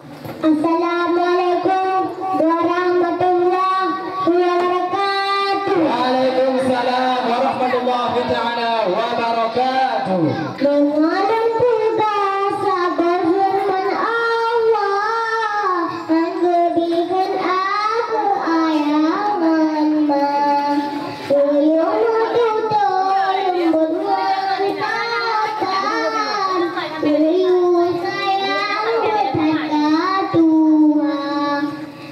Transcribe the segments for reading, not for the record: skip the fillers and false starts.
Assalamualaikum warahmatullahi wabarakatuh. Waalaikumsalam warahmatullahi taala wabarakatuh. Mengalam tugas sabar firman Allah, menjadikan aku ayaman mah. Tuyul tutur lembut mengatakan, tuyul sayang bertanda tua.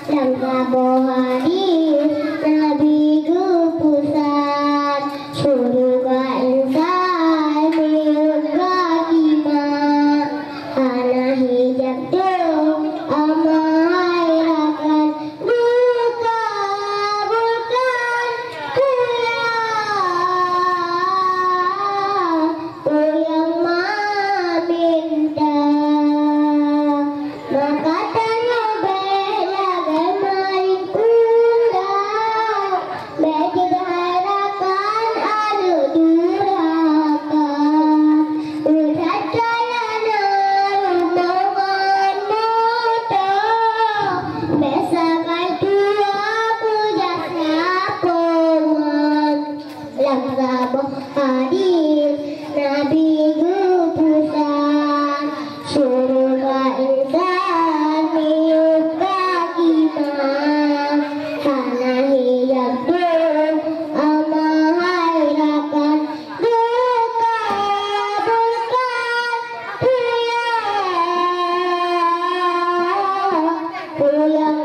Langkah bohadi Nabi kepusan, surga insan miurga kima. Ana hijab dong amai rakan buka bukan yang meminta. Maka tanya bela gemaring kundang, bejeg harapan adu durhaka. Urat jalana rumongan moto, besakan tua pujas lapongan. Langkah hadir Nabi kepusan, surga insan miurga kima. Hana hijab dong amai rakan buka bukan yang